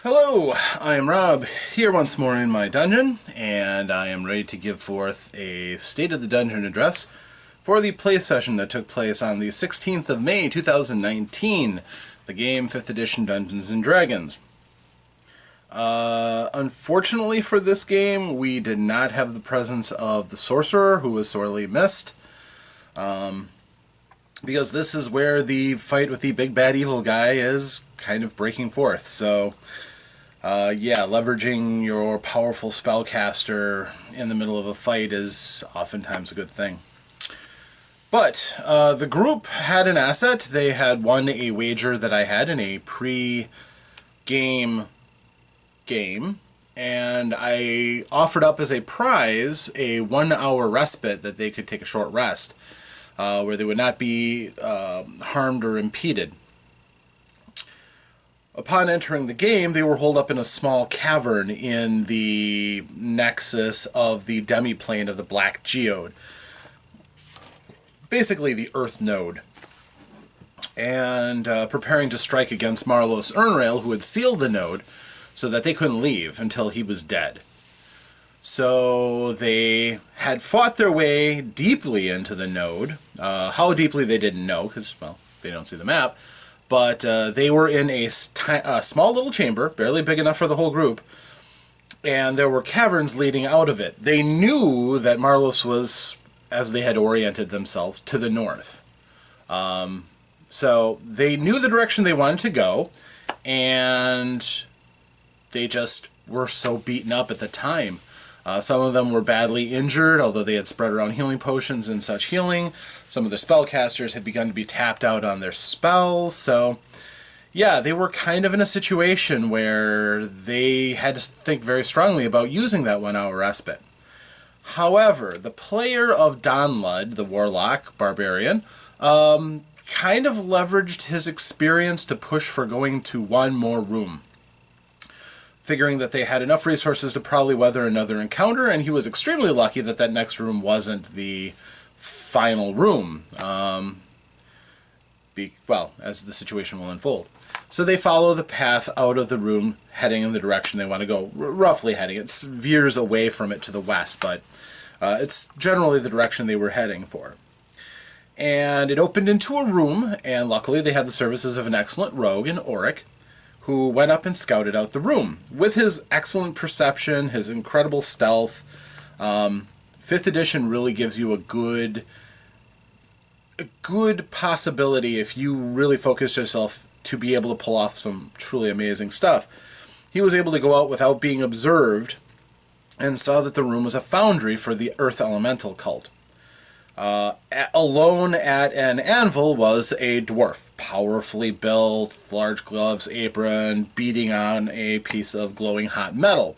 Hello, I am Rob, here once more in my dungeon, and I am ready to give forth a State of the Dungeon address for the play session that took place on the 16th of May 2019, the game 5th edition Dungeons & Dragons. Unfortunately for this game, we did not have the presence of the sorcerer, who was sorely missed, because this is where the fight with the big bad evil guy is kind of breaking forth, so... yeah, leveraging your powerful spellcaster in the middle of a fight is oftentimes a good thing. But the group had an asset. They had won a wager that I had in a pre-game game, and I offered up as a prize a 1-hour respite that they could take a short rest, where they would not be harmed or impeded. Upon entering the game, they were holed up in a small cavern in the nexus of the demiplane of the Black Geode. Basically the Earth node. And preparing to strike against Marlos Urnrail, who had sealed the node, so that they couldn't leave until he was dead. So they had fought their way deeply into the node. How deeply they didn't know, because, well, they don't see the map. But they were in a small little chamber, barely big enough for the whole group, and there were caverns leading out of it. They knew that Marlos was, as they had oriented themselves, to the north. So they knew the direction they wanted to go, and they just were so beaten up at the time. Some of them were badly injured, although they had spread around healing potions and such healing. Some of the spellcasters had begun to be tapped out on their spells, so yeah, they were kind of in a situation where they had to think very strongly about using that 1-hour respite. However, the player of Donlud, the warlock barbarian, kind of leveraged his experience to push for going to one more room, figuring that they had enough resources to probably weather another encounter, and he was extremely lucky that that next room wasn't the final room, well, as the situation will unfold. So they follow the path out of the room, heading in the direction they want to go, roughly heading. It veers away from it to the west, but it's generally the direction they were heading for. And it opened into a room, and luckily they had the services of an excellent rogue in Oric, who went up and scouted out the room. With his excellent perception, his incredible stealth, 5th edition really gives you a good possibility, if you really focus yourself, to be able to pull off some truly amazing stuff. He was able to go out without being observed and saw that the room was a foundry for the Earth Elemental cult. Alone at an anvil was a dwarf, powerfully built, large gloves, apron, beating on a piece of glowing hot metal.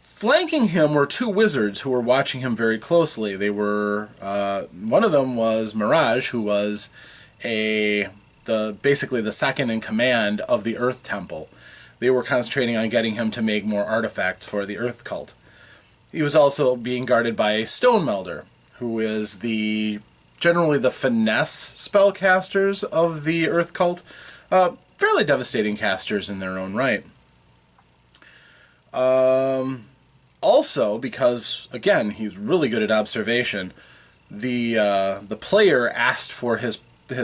Flanking him were 2 wizards who were watching him very closely. They were, one of them was Miraj, who was basically the second in command of the Earth Temple. They were concentrating on getting him to make more artifacts for the Earth cult. He was also being guarded by a stone melder, who is generally the finesse spellcasters of the Earth cult. Fairly devastating casters in their own right. Also, because, again, he's really good at observation, the player asked for his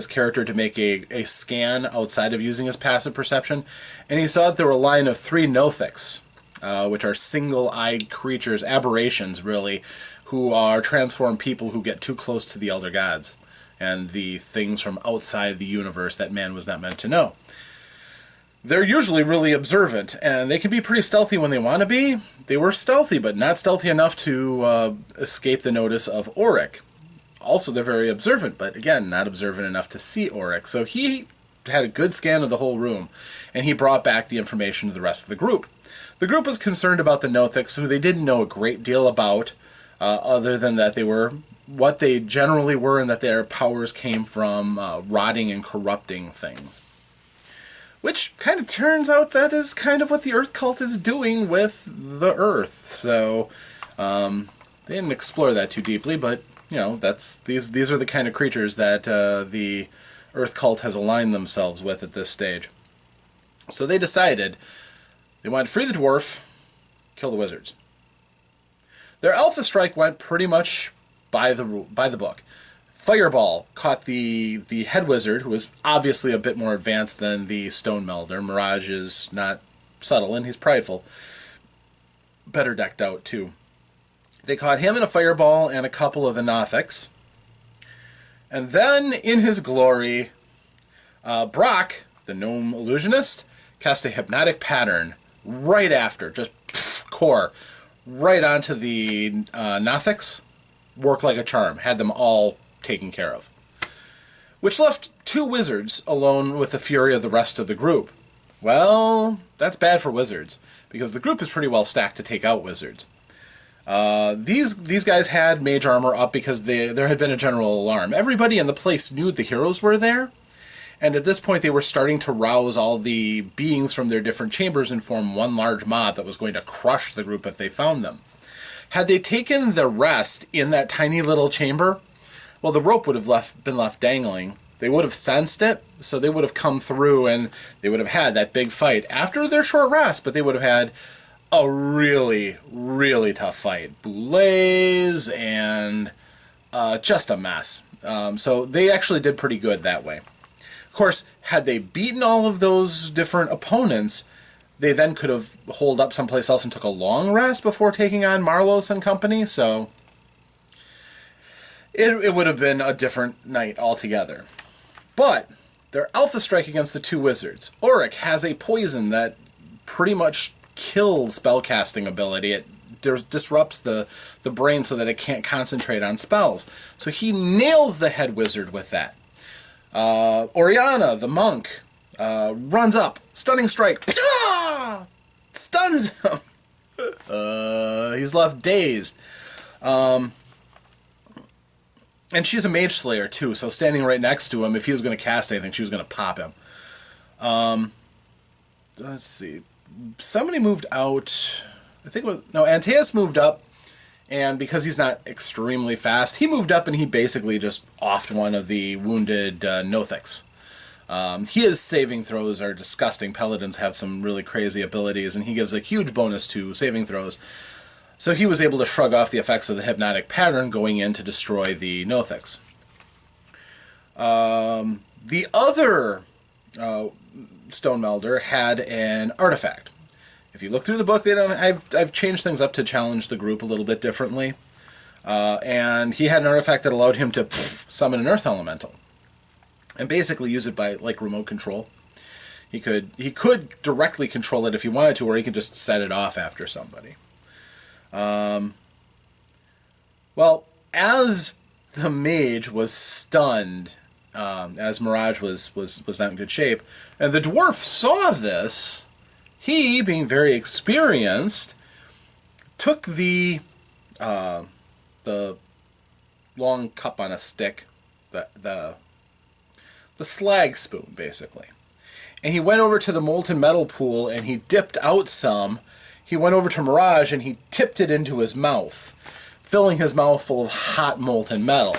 character to make a scan outside of using his passive perception, and he saw that there were a line of 3 Nothics, which are single-eyed creatures, aberrations, really, who are transformed people who get too close to the Elder Gods and the things from outside the universe that man was not meant to know. They're usually really observant, and they can be pretty stealthy when they want to be. They were stealthy, but not stealthy enough to escape the notice of Oric. Also, they're very observant, but again, not observant enough to see Oric. So he had a good scan of the whole room, and he brought back the information to the rest of the group. The group was concerned about the Nothics, who they didn't know a great deal about, other than that they were what they generally were, and that their powers came from rotting and corrupting things. Which kind of turns out that is kind of what the Earth cult is doing with the Earth. So they didn't explore that too deeply, but you know, these are the kind of creatures that the Earth cult has aligned themselves with at this stage. So they decided They wanted to free the dwarf, kill the wizards. Their Alpha Strike went pretty much by the book. Fireball caught the head wizard, who was obviously a bit more advanced than the stone melder. Miraj is not subtle, and he's prideful. Better decked out, too. They caught him in a fireball and a couple of the Nothics. And then, in his glory, Brock, the gnome illusionist, cast a hypnotic pattern right after, just core, right onto the Nothics. Worked like a charm, had them all taken care of. Which left 2 wizards alone with the fury of the rest of the group. Well, that's bad for wizards, because the group is pretty well stacked to take out wizards. These guys had mage armor up because there had been a general alarm. Everybody in the place knew the heroes were there, and at this point they were starting to rouse all the beings from their different chambers and form one large mob that was going to crush the group if they found them. Had they taken the rest in that tiny little chamber, well, the rope would have been left dangling. They would have sensed it, so they would have come through and they would have had that big fight after their short rest, but they would have had a really, really tough fight. Boulets and just a mess. So they actually did pretty good that way. Of course, had they beaten all of those different opponents, they then could have holed up someplace else and took a long rest before taking on Marlos and company, so it would have been a different night altogether. But their Alpha Strike against the 2 wizards. Oric has a poison that pretty much kills spellcasting ability. It disrupts the brain so that it can't concentrate on spells. So he nails the head wizard with that. Oriana, the monk, runs up, stunning strike, stuns him. He's left dazed. And she's a mage slayer too, so standing right next to him, if he was going to cast anything, she was going to pop him. Let's see. Somebody moved out. I think it was, no, Antaeus moved up, and because he's not extremely fast, he moved up and he basically just offed one of the wounded Nothics. His saving throws are disgusting. Paladins have some really crazy abilities, and he gives a huge bonus to saving throws. So he was able to shrug off the effects of the hypnotic pattern going in to destroy the Nothics. The other stone melder had an artifact. If you look through the book, I've changed things up to challenge the group a little bit differently. And he had an artifact that allowed him to summon an earth elemental and basically use it by like remote control. He could directly control it if he wanted to, or he could just set it off after somebody. Well, as the mage was stunned, as Miraj was not in good shape, and the dwarf saw this, he, being very experienced, took the long cup on a stick, the slag spoon, basically, and he went over to the molten metal pool and he dipped out some. He went over to Miraj and he tipped it into his mouth, filling his mouth full of hot molten metal.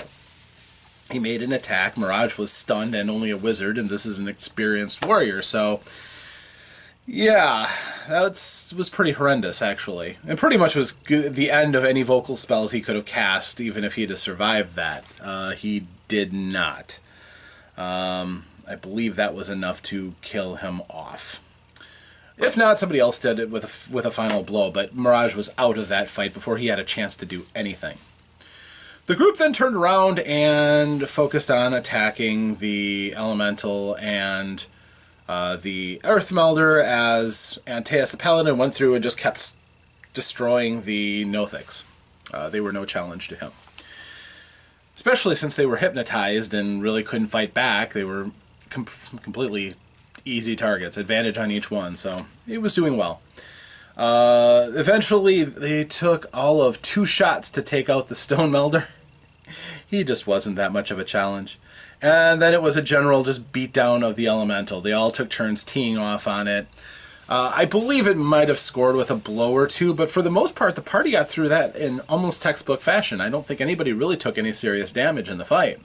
He made an attack. Miraj was stunned and only a wizard, and this is an experienced warrior, so yeah, that was pretty horrendous, actually. And pretty much was the end of any vocal spells he could have cast, even if he'd have survived that. He did not. I believe that was enough to kill him off. If not, somebody else did it with a final blow, but Miraj was out of that fight before he had a chance to do anything. The group then turned around and focused on attacking the elemental and the earthmelder, as Antaeus the paladin went through and just kept destroying the Nothics. They were no challenge to him. Especially since they were hypnotized and really couldn't fight back. They were completely easy targets, advantage on each one, so he was doing well. Eventually, they took all of 2 shots to take out the stone melder. He just wasn't that much of a challenge. And then it was a general just beatdown of the elemental. They all took turns teeing off on it. I believe it might have scored with a blow or 2, but for the most part, the party got through that in almost textbook fashion. I don't think anybody really took any serious damage in the fight,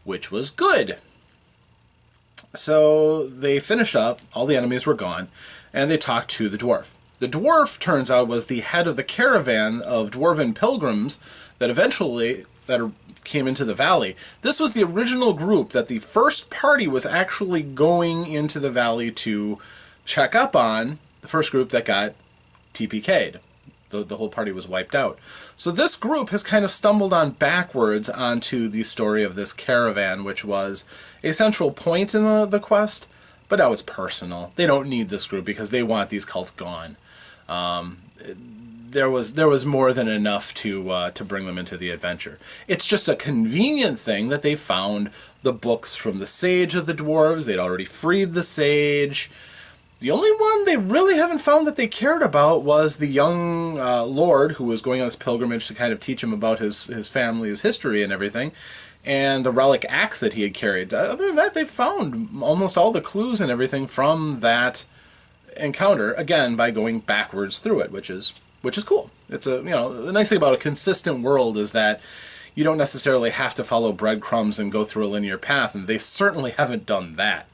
which was good. So they finished up, all the enemies were gone, and they talked to the dwarf. The dwarf, turns out, was the head of the caravan of dwarven pilgrims that eventually came into the valley. This was the original group that the first party was actually going into the valley to check up on, the first group that got TPK'd. The whole party was wiped out. So this group has kind of stumbled on backwards onto the story of this caravan, which was a central point in the quest, but now it's personal. They don't need this group because they want these cults gone. There was more than enough to bring them into the adventure. It's just a convenient thing that they found the books from the sage of the dwarves. They'd already freed the sage. The only one they really haven't found that they cared about was the young lord who was going on this pilgrimage to kind of teach him about his family, his history and everything, and the relic axe that he had carried. Other than that, they found almost all the clues and everything from that encounter, again, by going backwards through it, which is cool. It's the nice thing about a consistent world is that you don't necessarily have to follow breadcrumbs and go through a linear path, and they certainly haven't done that.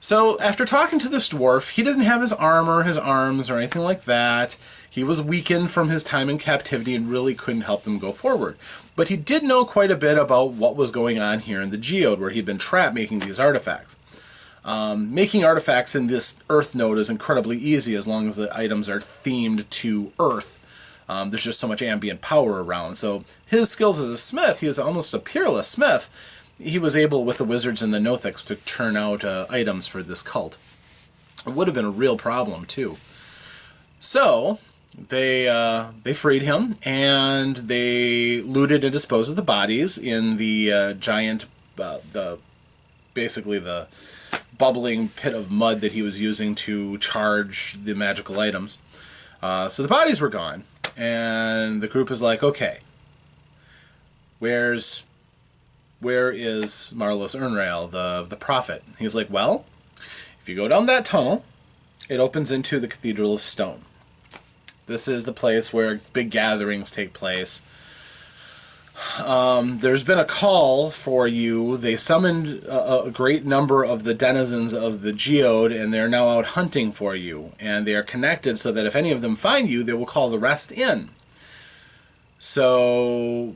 So, after talking to this dwarf, he didn't have his armor, his arms, or anything like that. He was weakened from his time in captivity and really couldn't help them go forward. But he did know quite a bit about what was going on here in the geode, where he'd been trapped making these artifacts. Making artifacts in this Earth node is incredibly easy as long as the items are themed to Earth. There's just so much ambient power around. So, his skills as a smith, he was almost a peerless smith. He was able, with the wizards and the Nothics, to turn out items for this cult. It would have been a real problem, too. So, they freed him, and they looted and disposed of the bodies in the giant, basically the bubbling pit of mud that he was using to charge the magical items. So the bodies were gone, and the group is like, okay, where is Marlos Urnrail, the prophet? He was like, well, if you go down that tunnel, it opens into the Cathedral of Stone. This is the place where big gatherings take place. There's been a call for you. They summoned a great number of the denizens of the geode, and they're now out hunting for you. And they are connected so that if any of them find you, they will call the rest in. So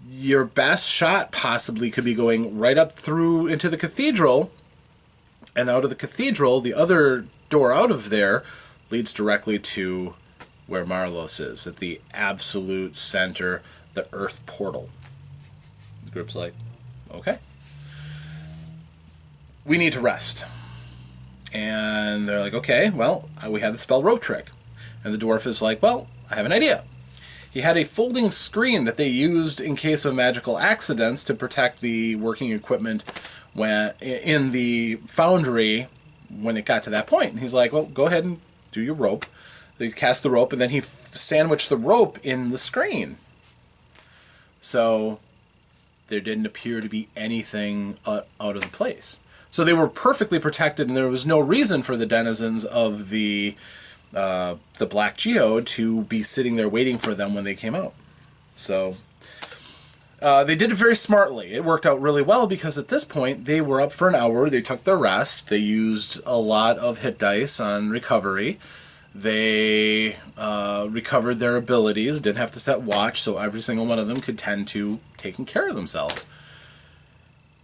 your best shot possibly could be going right up through into the cathedral, and out of the cathedral, the other door out of there leads directly to where Marlos is, at the absolute center, the Earth portal. The group's like, okay, we need to rest. And they're like, okay, well, we have the spell rope trick. And the dwarf is like, well, I have an idea. He had a folding screen that they used in case of magical accidents to protect the working equipment when in the foundry when it got to that point. And he's like, well, go ahead and do your rope. They cast the rope, and then he sandwiched the rope in the screen. So there didn't appear to be anything out of the place. So they were perfectly protected, and there was no reason for the denizens of the Black Geode to be sitting there waiting for them when they came out. So they did it very smartly. It worked out really well because at this point they were up for an hour. They took their rest. They used a lot of hit dice on recovery. They recovered their abilities, didn't have to set watch, so every single one of them could tend to taking care of themselves.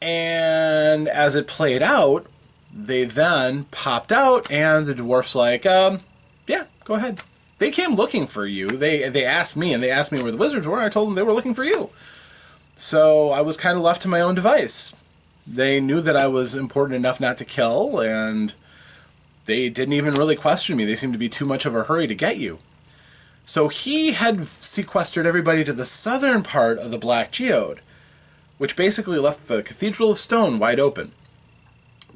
And as it played out, they then popped out, and the dwarf's like, yeah, go ahead. They came looking for you. They asked me, and they asked me where the wizards were, and I told them they were looking for you. So I was kind of left to my own device. They knew that I was important enough not to kill, and they didn't even really question me. They seemed to be too much of a hurry to get you. So he had sequestered everybody to the southern part of the Black Geode, which basically left the Cathedral of Stone wide open.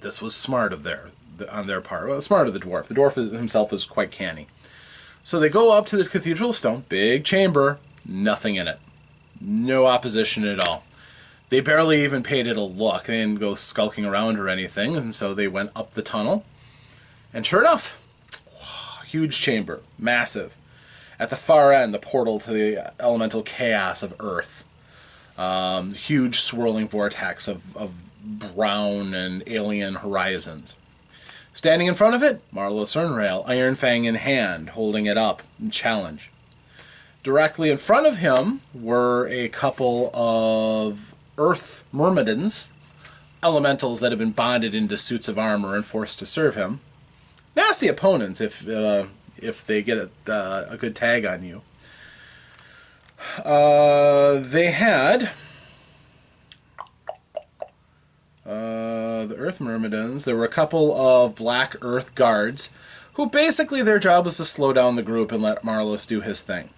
This was smart on their part. Well, smart of the dwarf. The dwarf himself is quite canny. So they go up to the Cathedral of Stone, big chamber, nothing in it. No opposition at all. They barely even paid it a look. They didn't go skulking around or anything, and so they went up the tunnel. And sure enough, huge chamber, massive. At the far end, the portal to the elemental chaos of Earth. Huge swirling vortex of brown and alien horizons. Standing in front of it, Marlos Urnrail, Iron Fang in hand, holding it up in challenge. Directly in front of him were a couple of earth myrmidons, elementals that have been bonded into suits of armor and forced to serve him. Nasty opponents if they get a good tag on you. They had the Earth Myrmidons. There were a couple of Black Earth Guards who basically their job was to slow down the group and let Marlos do his thing.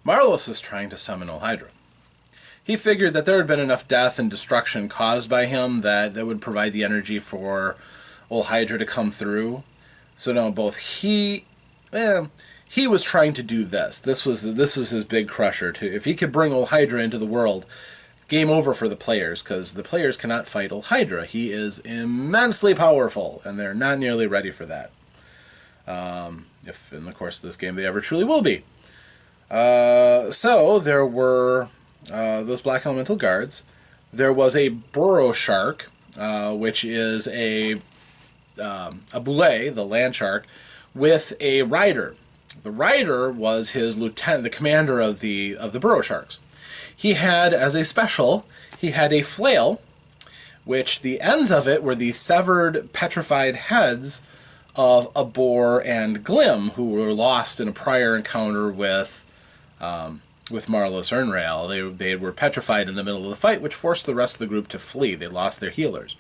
Marlos was trying to summon Olhydra. He figured that there had been enough death and destruction caused by him that would provide the energy for Olhydra to come through. So no, both he was trying to do this. This was his big crusher. If he could bring Olhydra into the world, game over for the players, because the players cannot fight Olhydra. He is immensely powerful, and they're not nearly ready for that. If in the course of this game they ever truly will be. So there were those Black Elemental Guards. There was a Burrow Shark, which is a boulet, the land shark, with a rider. The rider was his lieutenant, the commander of the Burrow Sharks. He had, as a special, he had a flail, which the ends of it were the severed, petrified heads of a boar and Glim, who were lost in a prior encounter with Marlos Urnrail. They were petrified in the middle of the fight, which forced the rest of the group to flee. They lost their healers.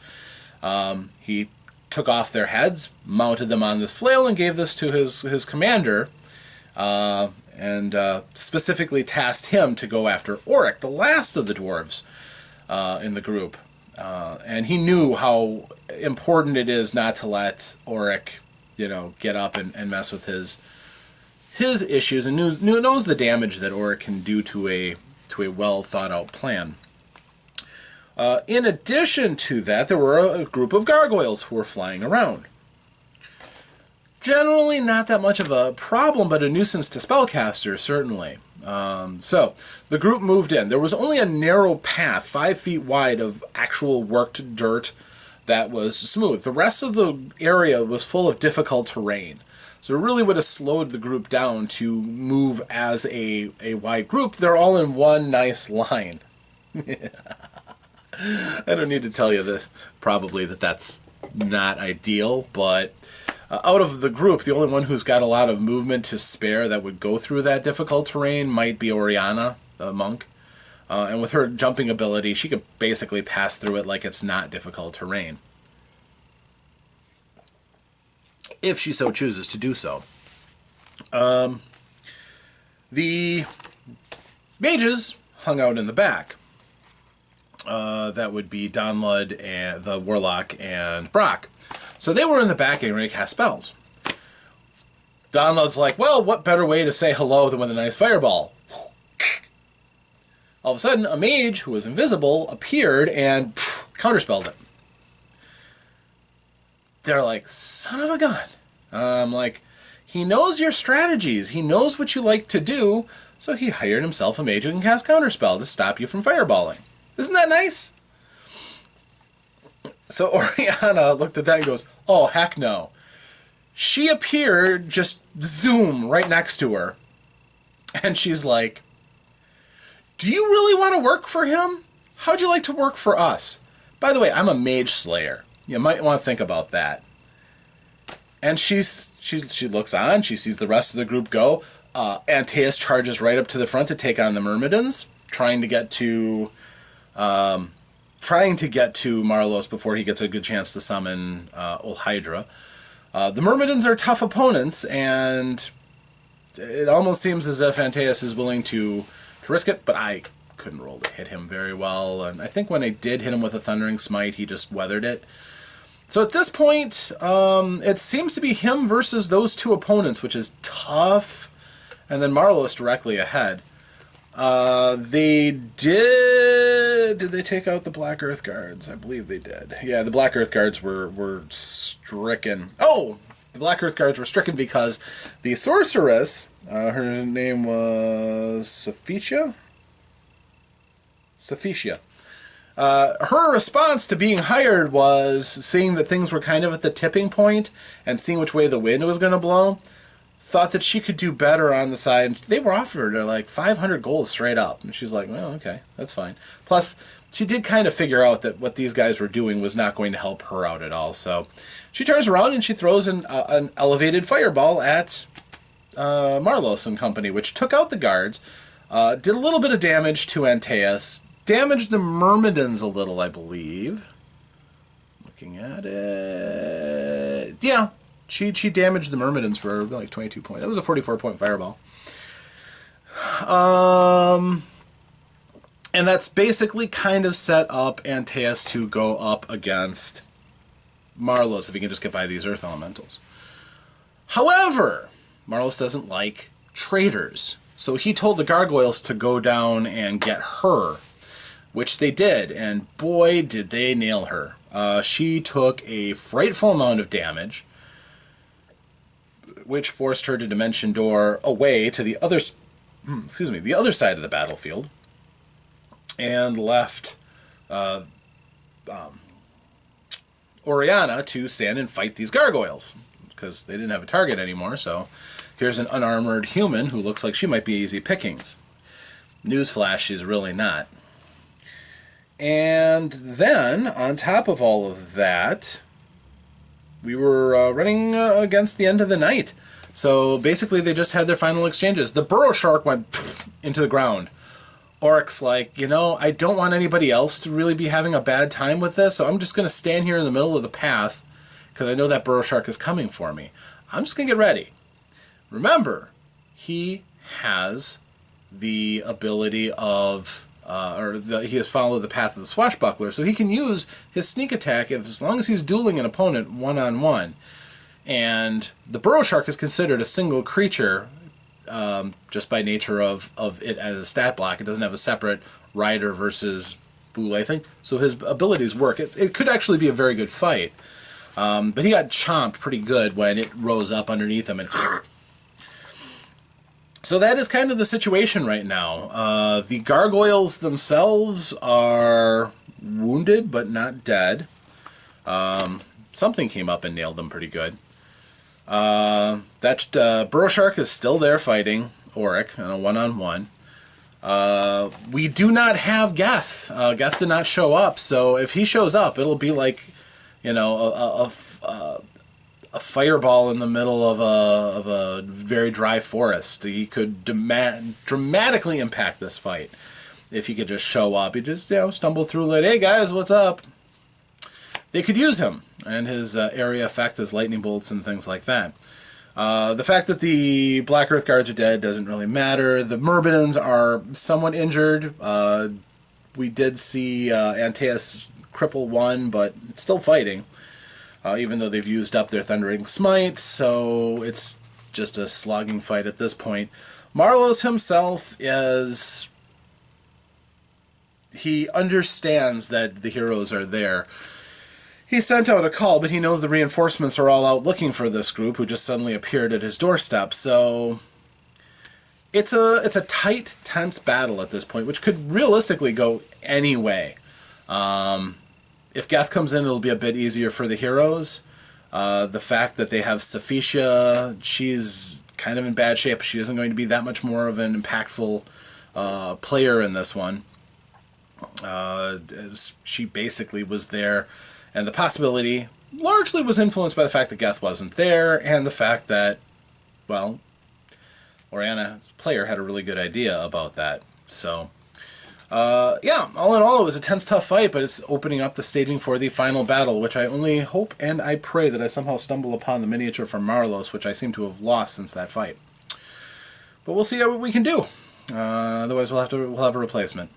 He took off their heads, mounted them on this flail, and gave this to his commander, and specifically tasked him to go after Oric, the last of the dwarves in the group. And he knew how important it is not to let Oric, get up and mess with his issues, and knows the damage that Oric can do to a well thought out plan. In addition to that, there were a group of gargoyles who were flying around. Generally not that much of a problem, but a nuisance to spellcasters, certainly. So, the group moved in. There was only a narrow path, 5 feet wide, of actual worked dirt that was smooth. The rest of the area was full of difficult terrain. So it really would have slowed the group down to move as a wide group. They're all in one nice line. I don't need to tell you probably that's not ideal, but out of the group, the only one who's got a lot of movement to spare that would go through that difficult terrain might be Oriana, the monk. And with her jumping ability, she could basically pass through it like it's not difficult terrain, if she so chooses to do so. The mages hung out in the back. That would be Donlud and the Warlock and Brock. So they were in the back getting ready to cast spells. Donlud's like, well, what better way to say hello than with a nice fireball? All of a sudden, a mage who was invisible appeared and counterspelled it. They're like, son of a gun. I'm like, he knows your strategies. He knows what you like to do, so he hired himself a mage who can cast counterspell to stop you from fireballing. Isn't that nice? So Oriana looked at that and goes, oh, heck no. She appeared, just zoom, right next to her. And she's like, do you really want to work for him? How'd you like to work for us? By the way, I'm a mage slayer. You might want to think about that. And she looks on, she sees the rest of the group go. Antaeus charges right up to the front to take on the Myrmidons, trying to get to Marlos before he gets a good chance to summon Olhydra. The Myrmidons are tough opponents, and it almost seems as if Antaeus is willing to risk it, but I couldn't roll to hit him very well, and I think when I did hit him with a Thundering Smite, he just weathered it. So at this point, it seems to be him versus those two opponents, which is tough, and then Marlos directly ahead. Did they take out the Black Earth Guards? I believe they did. Yeah, the Black Earth Guards were stricken. Oh, the Black Earth Guards were stricken because the sorceress, her name was Sophicia? Sophicia. Her response to being hired was seeing that things were kind of at the tipping point and seeing which way the wind was going to blow. Thought that she could do better on the side. They were offered her like 500 gold straight up. And she's like, well, okay, that's fine. Plus, she did kind of figure out that what these guys were doing was not going to help her out at all. So she turns around and she throws an elevated fireball at Marlos and company, which took out the guards, did a little bit of damage to Antaeus, damaged the Myrmidons a little, I believe. Looking at it... Yeah, she damaged the Myrmidons for like 22 points. That was a 44-point fireball. And that's basically kind of set up Antaeus to go up against Marlos if he can just get by these earth elementals. However, Marlos doesn't like traitors, so he told the gargoyles to go down and get her, which they did, and boy did they nail her. She took a frightful amount of damage, which forced her to dimension door away to the other, the other side of the battlefield, and left Oriana to stand and fight these gargoyles, because they didn't have a target anymore, so here's an unarmored human who looks like she might be easy pickings. Newsflash, she's really not. And then, on top of all of that, we were running against the end of the night. So basically they just had their final exchanges. The burrow shark went into the ground. Oric's like, you know, I don't want anybody else to really be having a bad time with this, so I'm just going to stand here in the middle of the path because I know that burrow shark is coming for me. I'm just going to get ready. Remember, he has the ability of, he has followed the path of the swashbuckler, so he can use his sneak attack as long as he's dueling an opponent one-on-one. And the burrow shark is considered a single creature just by nature of it as a stat block. It doesn't have a separate rider versus boule thing, so his abilities work. It could actually be a very good fight, but he got chomped pretty good when it rose up underneath him. And so that is kind of the situation right now. The gargoyles themselves are wounded but not dead. Something came up and nailed them pretty good. That burrow shark is still there fighting Oric in a one-on-one. We do not have Geth. Geth did not show up, so if he shows up, it'll be like, you know, a fireball in the middle of a very dry forest. He could dramatically impact this fight if he could just show up. He just, you know, stumble through like, hey guys, what's up? They could use him and his area effect, his lightning bolts and things like that. The fact that the Black Earth Guards are dead doesn't really matter. The Myrmidons are somewhat injured. We did see Antaeus cripple one, but it's still fighting, even though they've used up their Thundering Smite, so it's just a slogging fight at this point. Marlos himself is... he understands that the heroes are there. He sent out a call, but he knows the reinforcements are all out looking for this group who just suddenly appeared at his doorstep. So it's a tight, tense battle at this point, which could realistically go any way. If Geth comes in, it'll be a bit easier for the heroes. The fact that they have Sophicia, she's kind of in bad shape. She isn't going to be that much more of an impactful player in this one. She basically was there. And the possibility largely was influenced by the fact that Geth wasn't there, and the fact that, well, Oriana's player had a really good idea about that. So, yeah, all in all, it was a tense, tough fight, but it's opening up the staging for the final battle, which I only hope and I pray that I somehow stumble upon the miniature from Marlos, which I seem to have lost since that fight. But we'll see what we can do. Otherwise, we'll have a replacement.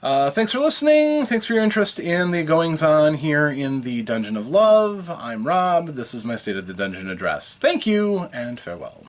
Thanks for listening. Thanks for your interest in the goings-on here in the Dungeon of Love. I'm Rob. This is my State of the Dungeon address. Thank you, and farewell.